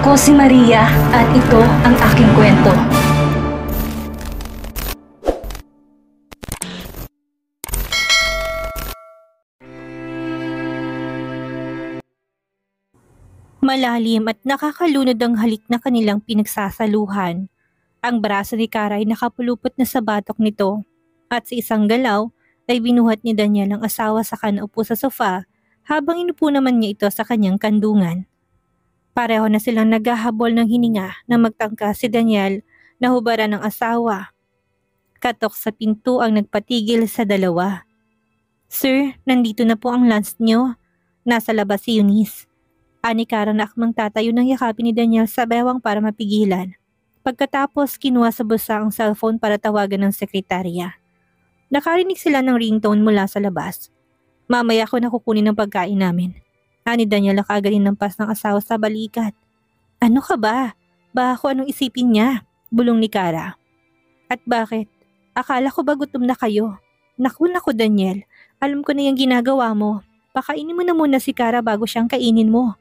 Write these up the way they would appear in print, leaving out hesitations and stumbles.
Ako si Maria at ito ang aking kwento. Malalim at nakakalunod ang halik na kanilang pinagsasaluhan. Ang braso ni Kara ay nakapulupot na sa batok nito at sa isang galaw ay binuhat ni Daniel ang asawa sa kanaupo sa sofa habang inupo naman niya ito sa kanyang kandungan. Pareho na silang naghahabol ng hininga na magtangka si Daniel na hubaran ng asawa. Katok sa pinto ang nagpatigil sa dalawa. "Sir, nandito na po ang lunch niyo. Nasa labas si Eunice." Ani Kara na akmang tatayo ng yakapin ni Daniel sa bewang para mapigilan. Pagkatapos kinuha sa bulsa ang cellphone para tawagan ng sekretarya. Nakarinig sila ng ringtone mula sa labas. "Mamaya ko na kukunin ng pagkain namin." Ani Daniel na kaagaling ng pas ng asawa sa balikat. "Ano ka ba? Baka anong isipin niya?" bulong ni Kara. "At bakit? Akala ko ba gutom na kayo?" Naku Daniel, alam ko na yung ginagawa mo. Pakainin mo na muna si Kara bago siyang kainin mo.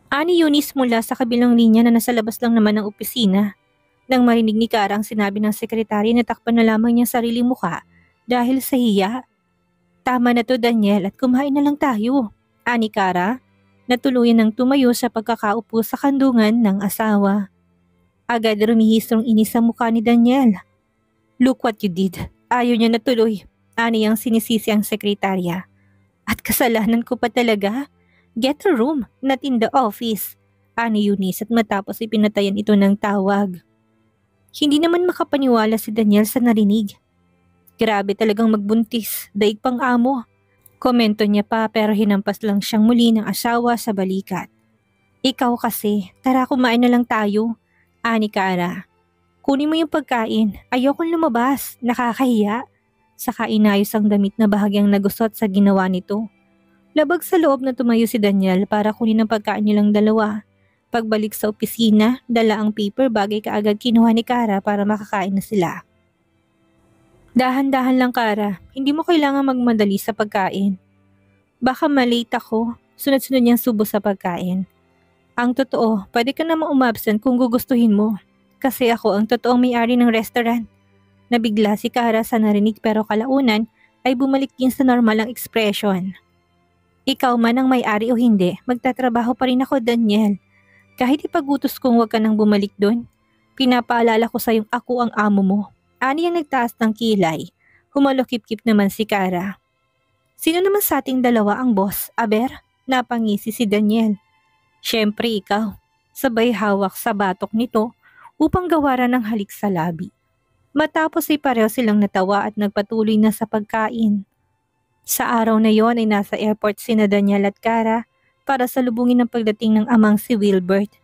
Ani Eunice mula sa kabilang linya na nasa labas lang naman ng opisina. Nang marinig ni Kara ang sinabi ng sekretary, natakpan na lamang niya sariling mukha dahil sa hiya. "Tama na to Daniel at kumain na lang tayo." Ani Kara, natuluyan ng tumayo sa pagkakaupo sa kandungan ng asawa. Agad rumihis ang inis sa mukha ni Daniel. "Look what you did." Ayaw niya natuloy. Ani ang sinisisi ang sekretarya. "At kasalanan ko pa talaga? Get a room, not in the office." Ani Eunice at matapos ipinatayan ito ng tawag. Hindi naman makapaniwala si Daniel sa narinig. Grabe talagang magbuntis, daig pang amo. Komento niya pa pero hinampas lang siyang muli ng asawa sa balikat. "Ikaw kasi, tara kumain na lang tayo." Ani Kara. "Kunin mo yung pagkain, ayokong lumabas, nakakahiya." Saka inayos ang damit na bahagyang nagusot sa ginawa nito. Labag sa loob na tumayo si Daniel para kunin ang pagkain nilang dalawa. Pagbalik sa opisina, dala ang paper bag ay kaagad kinuha ni Kara para makakain na sila. "Dahan-dahan lang Kara, hindi mo kailangan magmadali sa pagkain. Baka malate ako." Sunod-sunod niyang subo sa pagkain. "Ang totoo, pwede ka namang umabsent kung gugustuhin mo. Kasi ako ang totoong may-ari ng restaurant." Nabigla si Kara sa narinig pero kalaunan ay bumalik din sa normal ang ekspresyon. "Ikaw man ang may-ari o hindi, magtatrabaho pa rin ako Daniel. Kahit ipagutos kong huwag ka nang bumalik doon. Pinapaalala ko sa yung ako ang amo mo." Ani ang nagtaas ng kilay. Humalokip-kip naman si Kara. "Sino naman sa ating dalawa ang boss, Aber?" Napangisi si Daniel. "Siyempre ikaw." Sabay hawak sa batok nito upang gawaran ng halik sa labi. Matapos ay pareho silang natawa at nagpatuloy na sa pagkain. Sa araw na yon ay nasa airport sina Daniel at Kara para salubungin ang pagdating ng amang si Wilbert.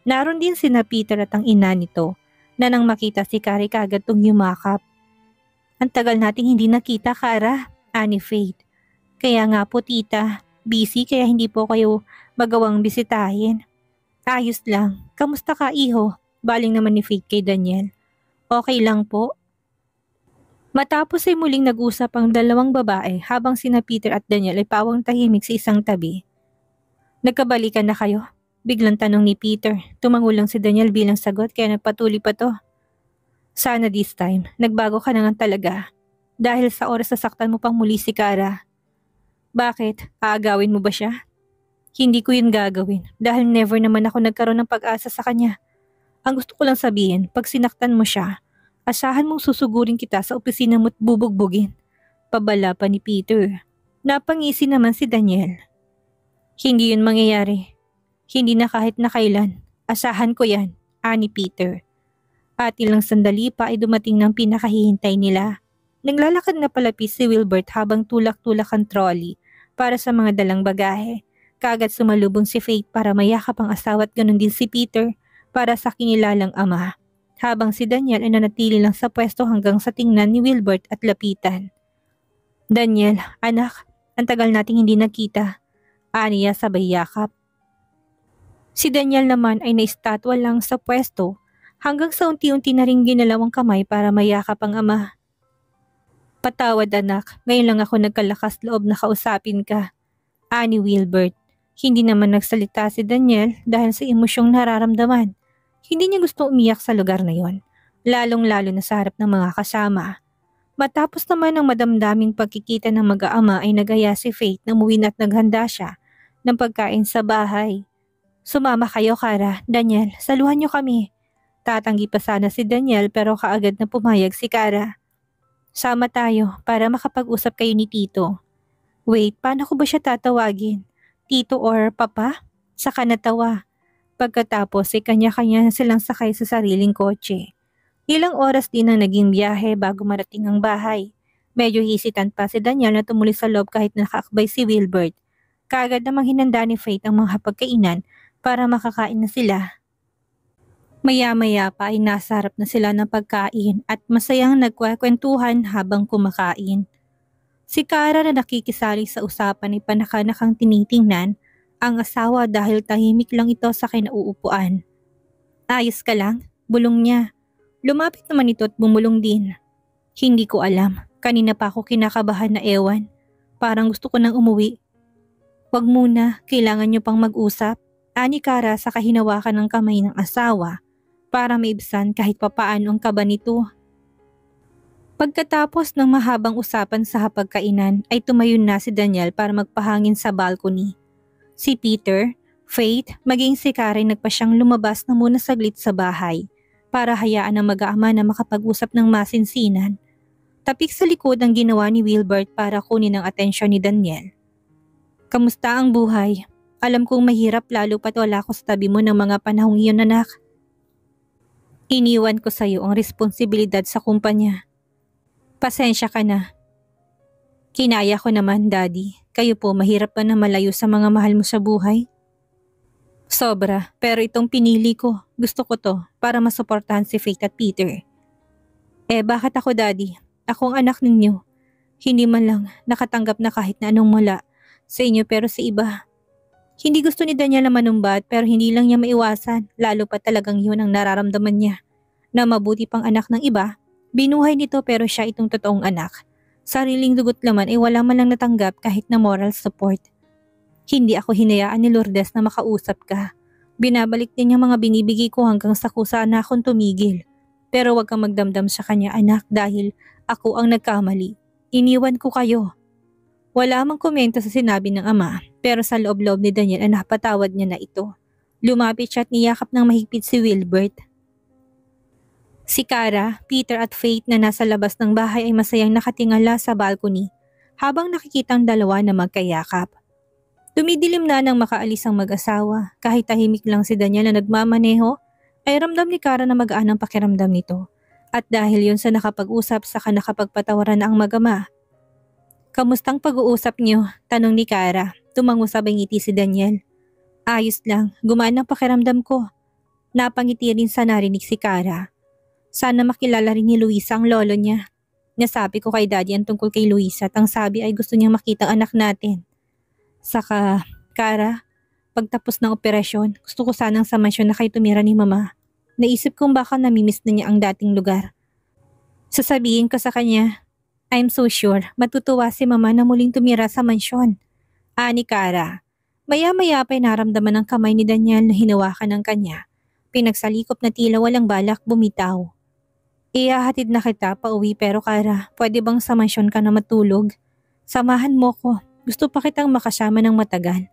Naroon din sina Peter at ang ina nito na nang makita si Kara kagad tung yumakap. "Ang tagal nating hindi nakita Kara," ani Faith. "Kaya nga po tita, busy kaya hindi po kayo magawang bisitahin." "Ayos lang, kamusta ka iho?" baling naman ni Faith kay Daniel. "Okay lang po." Matapos ay muling nag-usap ang dalawang babae habang sina Peter at Daniel ay pawang tahimik sa isang tabi. "Nagkabalikan na kayo?" biglang tanong ni Peter. Tumangulang si Daniel bilang sagot kaya nagpatuloy pa to. "Sana this time, nagbago ka na nga talaga. Dahil sa oras nasaktan mo pang muli si Kara." "Bakit? Aagawin mo ba siya?" "Hindi ko yun gagawin dahil never naman ako nagkaroon ng pag-asa sa kanya. Ang gusto ko lang sabihin, pag sinaktan mo siya, asahan mong susugurin kita sa opisina mo't bubugbugin." Pabala pa ni Peter. Napangisi naman si Daniel. "Hindi yun mangyayari. Hindi na kahit na kailan. Asahan ko yan," ani Peter. At ilang sandali pa ay dumating ng pinakahihintay nila. Naglalakad na palapit si Wilbert habang tulak-tulak ang trolley para sa mga dalang bagahe. Kaagad sumalubong si Faith para mayakap ang asawa at ganun din si Peter para sa kinilalang ama. Habang si Daniel ay nanatili lang sa pwesto hanggang sa tingnan ni Wilbert at lapitan. "Daniel, anak, ang tagal nating hindi nakita." Aniya sabay yakap. Si Daniel naman ay naistatwa lang sa pwesto hanggang sa unti-unti na ring ginalawang kamay para mayakap ang ama. "Patawad anak, ngayon lang ako nagkalakas loob na kausapin ka." Ani Wilbert. Hindi naman nagsalita si Daniel dahil sa emosyong nararamdaman. Hindi niya gusto umiyak sa lugar na yon, lalong-lalo na sa harap ng mga kasama. Matapos naman ang madamdaming pagkikita ng mag-aama ay nagaya si Faith na umuwi at naghanda siya ng pagkain sa bahay. Sumama kayo, Kara. Daniel, saluhan niyo kami. Tatanggi pa sana si Daniel pero kaagad na pumayag si Kara. Sama tayo para makapag-usap kayo ni Tito. Wait, paano ko ba siya tatawagin? Tito or Papa? Saka natawa. Pagkatapos ay kanya-kanya silang sakay sa sariling kotse. Ilang oras din ang naging biyahe bago marating ang bahay. Medyo hisitant pa si Daniel na tumuloy sa loob kahit nakaakbay si Wilbert. Kaagad namang hinanda ni Faith ang mga hapagkainan para makakain na sila. Maya-maya pa ay nasa harap na sila ng pagkain at masayang nagkwekwentuhan habang kumakain. Si Kara na nakikisali sa usapan ay panakanakang tinitingnan ang asawa dahil tahimik lang ito sa kinauupuan. Ayos ka lang? Bulong niya. Lumapit naman ito at bumulong din. Hindi ko alam. Kanina pa ako kinakabahan na ewan. Parang gusto ko nang umuwi. Wag muna, kailangan niyo pang mag-usap. Ani Kara sa kahinawakan ng kamay ng asawa para maibsan kahit papaano ang kaba nito. Pagkatapos ng mahabang usapan sa hapagkainan ay tumayo na si Daniel para magpahangin sa balcony. Si Peter, Faith, maging si Kara ay nagpa siyang lumabas na muna saglit sa bahay para hayaan ang mag-aama na makapag-usap ng masinsinan. Tapik sa likod ang ginawa ni Wilbert para kunin ang atensyon ni Daniel. Kamusta ang buhay? Alam kong mahirap lalo pat wala ko sa tabi mo ng mga panahong iyon, anak. Iniwan ko sa iyo ang responsibilidad sa kumpanya. Pasensya ka na. Kinaya ko naman, Daddy. Kayo po mahirap pa na malayo sa mga mahal mo sa buhay? Sobra, pero itong pinili ko. Gusto ko to para masuportahan si Faith at Peter. Bakit ako, Daddy? Ako ang anak ninyo. Hindi man lang nakatanggap na kahit na anong mula sa inyo pero sa iba. Hindi gusto ni Daniel na manumbat pero hindi lang niya maiwasan. Lalo pa talagang yun ang nararamdaman niya. Na mabuti pang anak ng iba, binuhay nito pero siya itong totoong anak. Sariling dugot laman ay wala man lang natanggap kahit na moral support. Hindi ako hinayaan ni Lourdes na makausap ka. Binabalik din niya mga binibigay ko hanggang sa kusa na akong tumigil. Pero wag kang magdamdam sa kanya, anak, dahil ako ang nagkamali. Iniwan ko kayo. Wala mang komento sa sinabi ng ama, pero sa loob-loob ni Daniel ay napatawad niya na ito. Lumapit siya at niyakap ng mahigpit si Wilbert. Si Kara, Peter at Faith na nasa labas ng bahay ay masayang nakatingala sa balcony habang nakikita ang dalawa na magkayakap. Dumidilim na nang makaalis ang mag-asawa. Kahit tahimik lang si Daniel na nagmamaneho, ay ramdam ni Kara na magaan ang pakiramdam nito. At dahil yun sa nakapag-usap saka nakapagpatawaran na ang mag-ama. Kamustang pag-uusap niyo? Tanong ni Kara. Tumango sabay ngiti si Daniel. Ayos lang, gumaan ang pakiramdam ko. Napangiti rin sa narinig si Kara. Sana makilala rin ni Luisa ang lolo niya. Nasabi ko kay Daddy ang tungkol kay Luisa at ang sabi ay gusto niyang makita ang anak natin. Saka, Kara, pagtapos ng operasyon, gusto ko sanang sa mansyon na kayo tumira ni Mama. Naisip kong baka namimiss na niya ang dating lugar. Sasabihin ko sa kanya, I'm so sure matutuwa si Mama na muling tumira sa mansyon. Ani Kara, maya-maya pa'y naramdaman ng kamay ni Daniel na hinawakan ng kanya. Pinagsalikop na tila walang balak bumitaw. Ihahatid na kita pa uwi pero Kara, pwede bang sa mansyon ka na matulog? Samahan mo ko. Gusto pa kitang makasama ng matagal.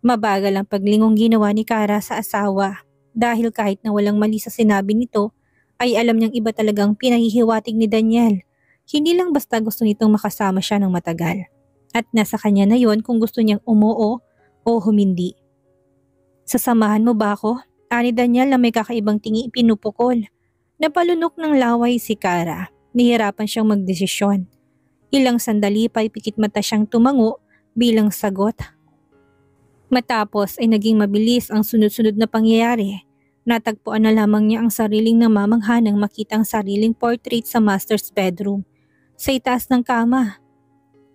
Mabagal ang paglingong ginawa ni Kara sa asawa dahil kahit na walang mali sa sinabi nito, ay alam niyang iba talagang pinahihiwatig ni Daniel. Hindi lang basta gusto nitong makasama siya ng matagal. At nasa kanya na yon kung gusto niyang umuo o humindi. Sasamahan mo ba ako? Ani Daniel na may kakaibang tingi pinupukol. Napalunok ng laway si Kara. Nihirapan siyang magdesisyon. Ilang sandali pa ay pikit mata siyang tumango bilang sagot. Matapos ay naging mabilis ang sunod-sunod na pangyayari. Natagpuan na lamang niya ang sariling namamangha nang makita ang sariling portrait sa master's bedroom. Sa itaas ng kama.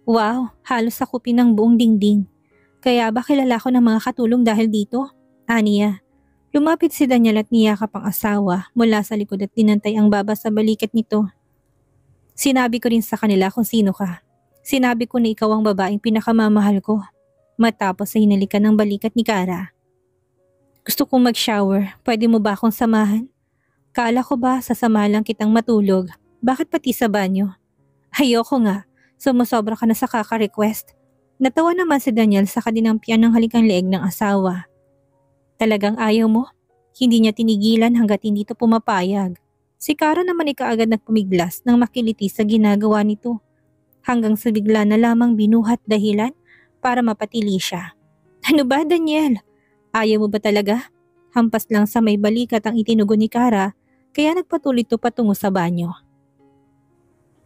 Wow, halos sakupin ng buong dingding. Kaya ba kilala ko ng mga katulong dahil dito? Aniya. Lumapit si Daniel at niyakap ang asawa mula sa likod at tinantay ang baba sa balikat nito. Sinabi ko rin sa kanila kung sino ka. Sinabi ko na ikaw ang babaeng pinakamamahal ko. matapos ay hinalikan ng balikat ni Kara. Gusto kong mag-shower, pwede mo ba akong samahan? Kala ko ba sasama lang kitang matulog, bakit pati sa banyo? Ayoko nga, sumusobra ka na sa kaka-request. Natawa naman si Daniel sa kadinampian ng halikang leeg ng asawa. Talagang ayaw mo? Hindi niya tinigilan hanggat hindi ito pumapayag. Si Kara naman ay kaagad nagpumiglas nang makiliti sa ginagawa nito. Hanggang sa bigla na lamang binuhat dahilan para mapatili siya. Ano ba, Daniel? Ayaw mo ba talaga? Hampas lang sa may balikat ang itinugon ni Kara kaya nagpatuloy ito patungo sa banyo.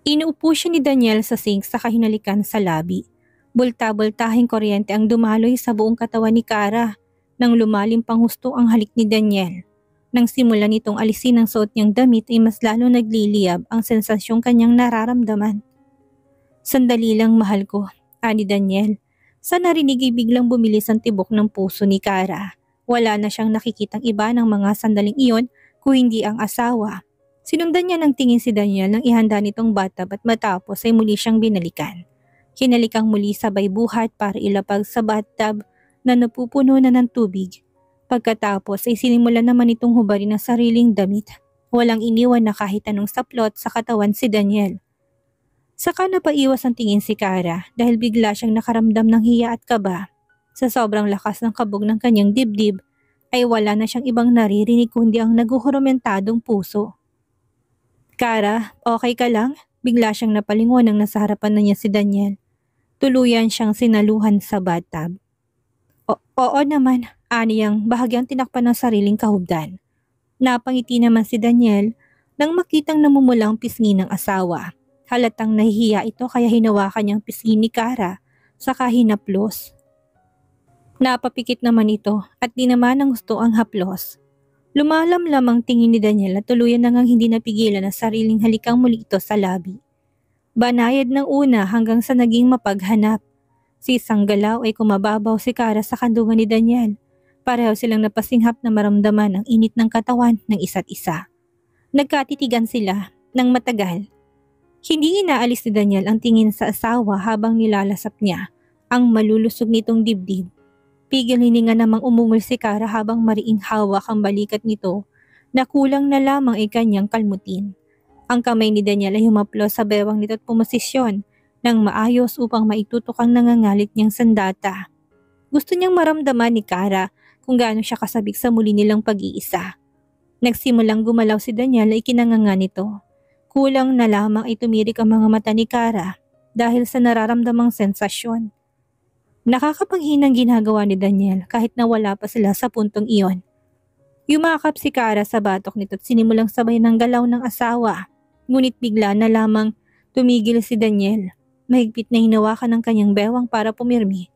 Inuupo siya ni Daniel sa sink sa kahinalikan sa labi. Bulta-bultahing kuryente ang dumaloy sa buong katawan ni Kara nang lumalim pang husto ang halik ni Daniel. Nang simula nitong alisin ang suot niyang damit ay mas lalo nagliliyab ang sensasyong kanyang nararamdaman. Sandali lang, mahal ko, ani Daniel. Sa narinig ay biglang bumilis ang tibok ng puso ni Kara. Wala na siyang nakikitang iba ng mga sandaling iyon kung hindi ang asawa. Sinundan niya ng tingin si Daniel nang ihanda nitong bathtub at matapos ay muli siyang binalikan. Hinalikang muli sabay buhat para ilapag sa bathtub na napupuno na ng tubig. Pagkatapos ay sinimulan naman itong hubarin ang sariling damit. Walang iniwan na kahit anong saplot sa katawan si Daniel. Saka napaiwas ang tingin si Kara dahil bigla siyang nakaramdam ng hiya at kaba. Sa sobrang lakas ng kabog ng kanyang dibdib ay wala na siyang ibang naririnig kundi ang naguhurumentadong puso. Kara, okay ka lang? Bigla siyang napalingon nang nasa harapan na niya si Daniel. Tuluyan siyang sinaluhan sa bathtub. Oo naman, aniyang bahagyang tinakpan ng sariling kahubdan. Napangiti naman si Daniel nang makitang namumulang pisngi ng asawa. Halatang nahihiya ito kaya hinawakan niyang pisngi ni Kara saka hinaplos. Napapikit naman ito at di naman ang gusto ang haplos. Lumalamlam ang tingin ni Daniel at tuluyan na ngang hindi napigilan ang sariling halikang muli ito sa labi. Banayad ng una hanggang sa naging mapaghanap. Si isang galaw ay kumababaw si Kara sa kandungan ni Daniel. Pareho silang napasinghap na maramdaman ang init ng katawan ng isa't isa. Nagkatitigan sila ng matagal. Hindi inaalis ni Daniel ang tingin sa asawa habang nilalasap niya ang malulusog nitong dibdib. Pigil hininga namang umungol si Kara habang mariing hawak ang balikat nito na kulang na lamang ay kanyang kalmutin. Ang kamay ni Daniel ay humaplos sa bewang nito at pumosisyon nang maayos upang maitutok ang nangangalit niyang sandata. Gusto niyang maramdaman ni Kara kung gaano siya kasabik sa muli nilang pag-iisa. Nagsimulang gumalaw si Daniel ay kinanganga nito. Kulang na lamang ay tumirik ang mga mata ni Kara dahil sa nararamdamang sensasyon. Nakakapanghinang ginagawa ni Daniel kahit na wala pa sila sa puntong iyon. Yumakap si Kara sa batok nito at sinimulang sabay ng galaw ng asawa. Ngunit bigla na lamang tumigil si Daniel. Mahigpit na hinawakan ng kanyang bewang para pumirmi.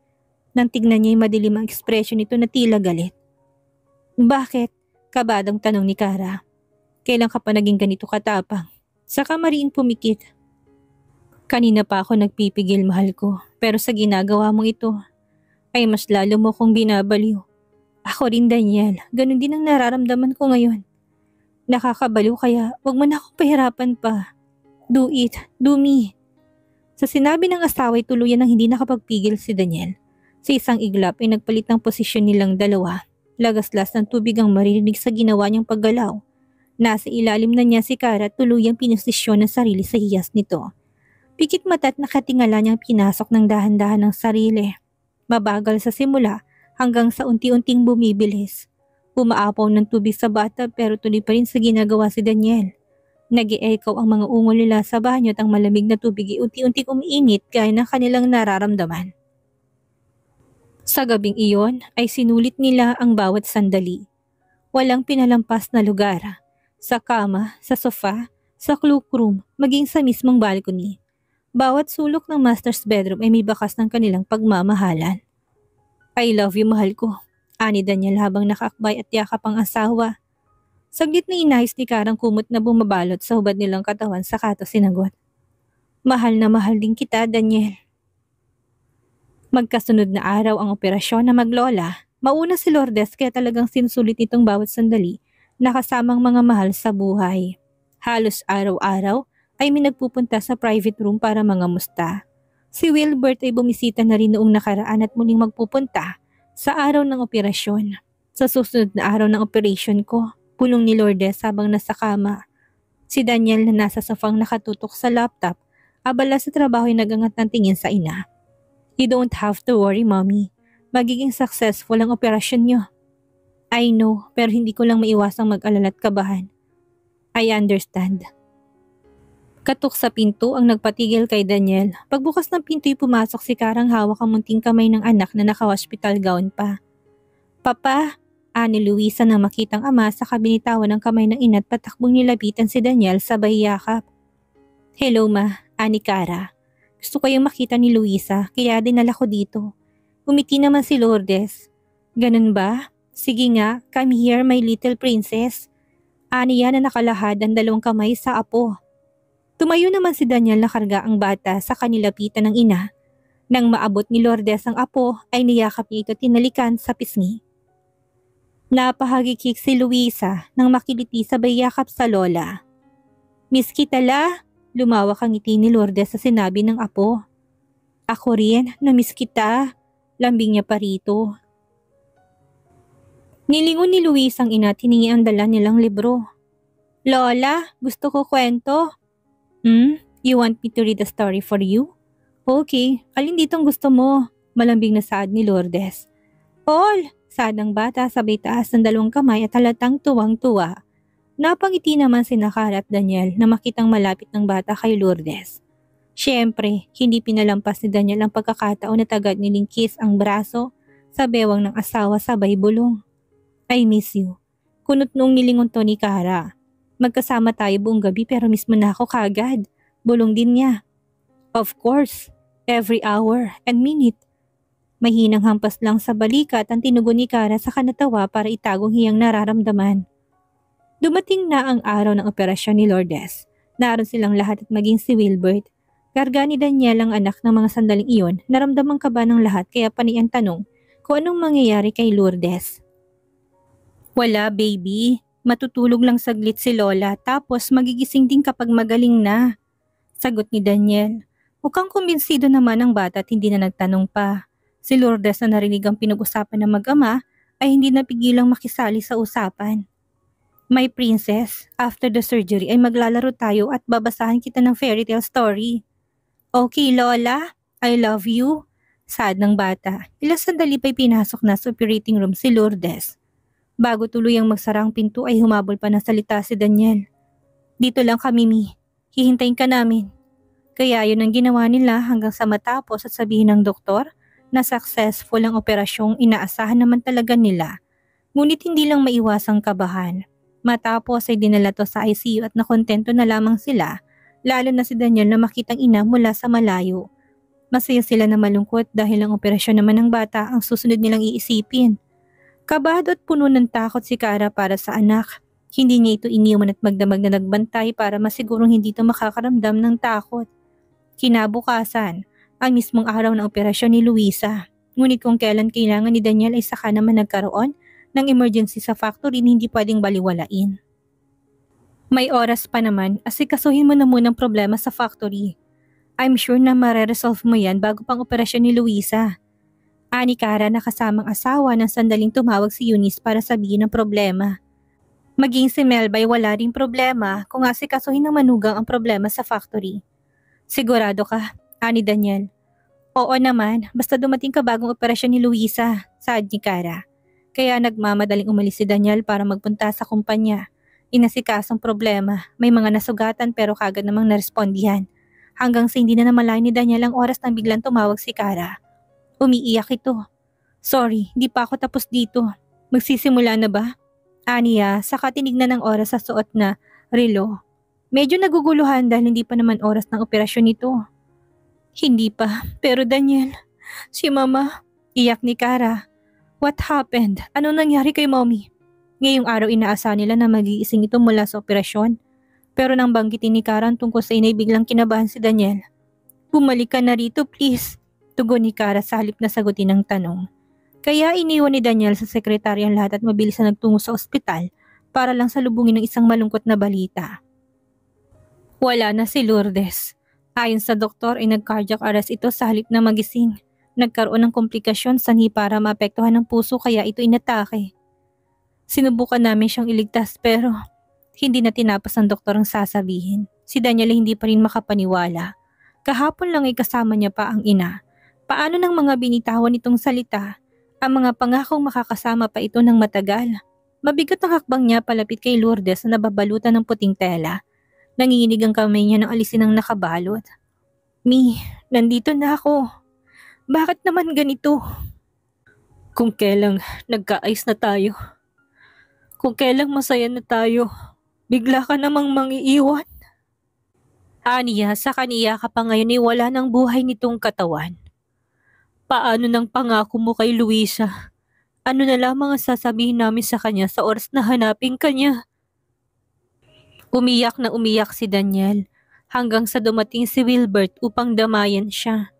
Nang tignan niya ay madilim ang ekspresyon nito na tila galit. Bakit? Kabadang tanong ni Kara. Kailan ka pa naging ganito katapang? Saka mariing pumikit. Kanina pa ako nagpipigil, mahal ko, pero sa ginagawa mong ito ay mas lalo mo kong binabaliw. Ako rin, Daniel, ganun din ang nararamdaman ko ngayon. Nakakabaliw kaya wag mo na akong pahirapan pa. Do it, do me. Sa sinabi ng asawa ay tuluyan ng hindi nakapagpigil si Daniel. Sa isang iglap ay nagpalit ng posisyon nilang dalawa. Lagaslas ng tubig ang maririnig sa ginawa niyang paggalaw. Nasa ilalim na niya si Kara at tuluyang pinosisyon ng sarili sa hiyas nito. Pikit mata at nakatingala niyang pinasok ng dahan-dahan ng sarili. Mabagal sa simula hanggang sa unti-unting bumibilis. Umaapaw ng tubig sa bata pero tuloy pa rin sa ginagawa si Daniel. Nag-e-echo ang mga ungol nila sa banyo at ang malamig na tubig ay unti-unting umiinit gaya ng kanilang nararamdaman. Sa gabing iyon ay sinulit nila ang bawat sandali. Walang pinalampas na lugar. Sa kama, sa sofa, sa cloakroom, maging sa mismong balcony. Bawat sulok ng master's bedroom ay may bakas ng kanilang pagmamahalan. I love you, mahal ko, ani Daniel habang nakaakbay at yakap ang asawa. Saglit na inayos ni Karang kumot na bumabalot sa hubad nilang katawan saka sinagot. Mahal na mahal din kita, Daniel. Magkasunod na araw ang operasyon na maglola. Mauna si Lourdes kaya talagang sinsulit itong bawat sandali na kasamang mga mahal sa buhay. Halos araw-araw ay may nagpupunta sa private room para mangamusta. Si Wilbert ay bumisita na rin noong nakaraan at muling magpupunta sa araw ng operasyon. Sa susunod na araw ng operasyon ko, pulong ni Lourdes habang nasa kama. Si Daniel na nasa sofang nakatutok sa laptop, abala sa trabaho ay nagangat ng tingin sa ina. You don't have to worry, Mommy. Magiging successful ang operasyon niyo. I know, pero hindi ko lang maiwasang mag-alala at kabahan. I understand. Katok sa pinto ang nagpatigil kay Daniel. Pagbukas ng pinto'y pumasok si Karang hawak ang munting kamay ng anak na naka-hospital gown pa. Papa, ani Luisa nang makitang ama sa kabinitawan ng kamay ng ina at patakbong nilapitan si Daniel sabay yakap. Hello ma, ani Kara. Gusto ko yung makita ni Luisa kaya dinala ko dito. Umiti naman si Lourdes. Ganun ba? Sige nga, come here my little princess. Ani yan na nakalahad ang dalawang kamay sa apo. Tumayo naman si Daniel na karga ang bata sa kanilapitan ng ina. Nang maabot ni Lourdes ang apo ay niyakap niya ito tinalikan sa pisngi. Napahagikik si Luisa nang makiliti sabay yakap sa lola. Miss Kitala, lumawak ang ngiti ni Lourdes sa sinabi ng apo. Ako rin, na-miss kita. Lambing niya pa rito. Nilingon ni Luis ang ina at hiningi ang dala nilang libro. Lola, gusto ko kwento. You want me to read a story for you? Okay, alin ditong gusto mo? Malambing na saad ni Lourdes. All! Saad ng bata sabay taas ng dalawang kamay at halatang tuwang-tuwa. Napangiti naman si Nakara at Daniel na makitang malapit ng bata kay Lourdes. Siyempre, hindi pinalampas ni Daniel ang pagkakataon na tagad niling kiss ang braso sa bewang ng asawa sabay bulong. I miss you. Kunot nung nilingon to ni Kara. Magkasama tayo buong gabi pero miss mo na ako kagad. Bulong din niya. Of course, every hour and minute. Mahinang hampas lang sa balikat ang tinugon ni Kara sa kanatawa para itagong hiyang nararamdaman. Dumating na ang araw ng operasyon ni Lourdes. Naroon silang lahat at maging si Wilbert. Karga ni Daniel ang anak ng mga sandaling iyon, naramdaman ka ba ng lahat kaya panay ang tanong kung anong mangyayari kay Lourdes. Wala baby, matutulog lang saglit si Lola tapos magigising din kapag magaling na. Sagot ni Daniel. Mukhang kumbinsido naman ang bata at hindi na nagtanong pa. Si Lourdes na narinig ang pinag-usapan ng mag-ama ay hindi napigilang makisali sa usapan. My princess, after the surgery ay maglalaro tayo at babasahan kita ng fairy tale story. Okay Lola, I love you. Saad ng bata. Ilang sandali pa'y pinasok na sa operating room si Lourdes. Bago tuluyang magsarang pinto ay humabol pa ng salita si Daniel. Dito lang kami Mi, hihintayin ka namin. Kaya yun ang ginawa nila hanggang sa matapos at sabihin ng doktor na successful ang operasyong inaasahan naman talaga nila. Ngunit hindi lang maiwasang kabahan. Matapos ay dinala to sa ICU at nakontento na lamang sila, lalo na si Daniel na makitang ina mula sa malayo. Masaya sila na malungkot dahil ang operasyon naman ng bata ang susunod nilang iisipin. Kabado at puno ng takot si Kara para sa anak. Hindi niya ito iniwan at magdamag na nagbantay para masigurong hindi ito makakaramdam ng takot. Kinabukasan, ang mismong araw ng operasyon ni Luisa. Ngunit kung kailan kailangan ni Daniel ay saka naman nagkaroon ng emergency sa factory na hindi pwedeng baliwalain. May oras pa naman, asikasuhin mo na munang problema sa factory. I'm sure na mareresolve mo yan bago pang operasyon ni Luisa. Ani Kara na kasamang asawa ng sandaling tumawag si Eunice para sabihin ang problema. Maging si Melbay wala ring problema kung asikasuhin ng manugang ang problema sa factory. Sigurado ka, ani Daniel. Oo naman, basta dumating ka bagong operasyon ni Luisa, saad ni Kara. Kaya nagmamadaling umalis si Daniel para magpunta sa kumpanya. Inasikasong problema, may mga nasugatan pero kagad namang narespondihan. Hanggang sa hindi na namalayan ni Daniel ang oras nang biglang tumawag si Kara. Umiiyak ito. Sorry, di pa ako tapos dito. Magsisimula na ba? Aniya, saka tinignan ng oras sa suot na relo. Medyo naguguluhan dahil hindi pa naman oras ng operasyon nito. Hindi pa, pero Daniel, si Mama, iyak ni Kara. What happened? Anong nangyari kay Mommy? Ngayong araw inaasahan nila na magigising ito mula sa operasyon. Pero nang banggitin ni Kara tungkol sa inay biglang kinabahan si Daniel. Bumalik ka na rito please. Tugon ni Kara sa halip na sagutin ang tanong. Kaya iniwan ni Daniel sa sekretary ang lahat at mabilis na nagtungo sa ospital para lang salubungin ng isang malungkot na balita. Wala na si Lourdes. Ayon sa doktor ay nag-cardiac arrest ito sa halip na magising. Nagkaroon ng komplikasyon sanhi para maapektuhan ng puso kaya ito inatake. Sinubukan namin siyang iligtas pero hindi na tinapos ng doktor ang sasabihin. Si Daniel ay hindi pa rin makapaniwala. Kahapon lang ay kasama niya pa ang ina. Paano ng mga binitawan itong salita? Ang mga pangakong makakasama pa ito ng matagal. Mabigat ang hakbang niya palapit kay Lourdes na nababalutan ng puting tela. Nanginginig ang kamay niya nang alisin ang nakabalot. Mi, nandito na ako. Bakit naman ganito? Kung kailang nagkaayos na tayo. Kung kailang masaya na tayo. Bigla ka namang mangiiwan. Aniya, sa kaniya ka pa ngayon ay wala ng buhay nitong katawan. Paano ng pangako mo kay Luisa? Ano na lamang ang sasabihin namin sa kanya sa oras na hanapin kanya? Umiyak na umiyak si Daniel hanggang sa dumating si Wilbert upang damayan siya.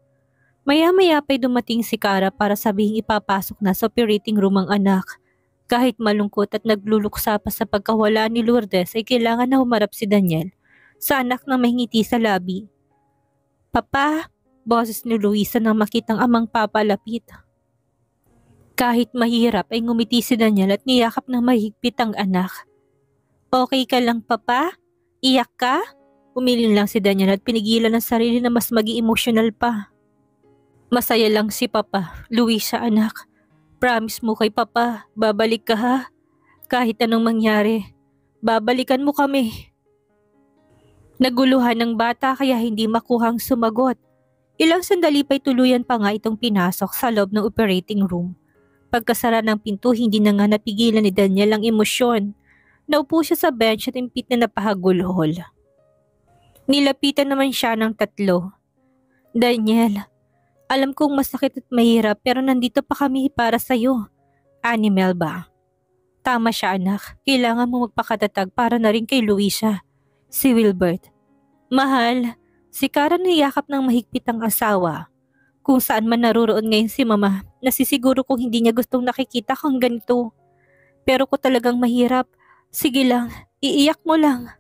Maya-maya pa'y dumating si Cara para sabihing ipapasok na sa operating room ang anak. Kahit malungkot at nagluluksa pa sa pagkawala ni Lourdes ay kailangan na humarap si Daniel sa anak na may ngiti sa labi. Papa, boses ni Luisa nang makitang amang papalapit. Kahit mahirap ay ngumiti si Daniel at niyakap ng mahigpit ang anak. Okay ka lang, Papa? Iyak ka? Umilin lang si Daniel at pinigilan ang sarili na mas maging emosyonal pa. Masaya lang si Papa, Luisa anak. Promise mo kay Papa, babalik ka ha? Kahit anong mangyari, babalikan mo kami. Naguluhan ng bata kaya hindi makuhang sumagot. Ilang sandali pa'y tuluyan pa nga itong pinasok sa loob ng operating room. Pagkasara ng pinto, hindi na nga napigilan ni Daniel ang emosyon. Naupo siya sa bench at impit na napahagulhol. Nilapitan naman siya ng tatlo. Daniel, alam kong masakit at mahirap pero nandito pa kami para sa'yo. Ani Melba. Tama siya anak, kailangan mo magpakatatag para na rin kay Luisa. Si Wilbert. Mahal, si Cara niyakap ng mahigpit ang asawa. Kung saan man naruroon ngayon si Mama, nasisiguro kung hindi niya gustong nakikita kang ganito. Pero ko talagang mahirap. Sige lang, iiyak mo lang.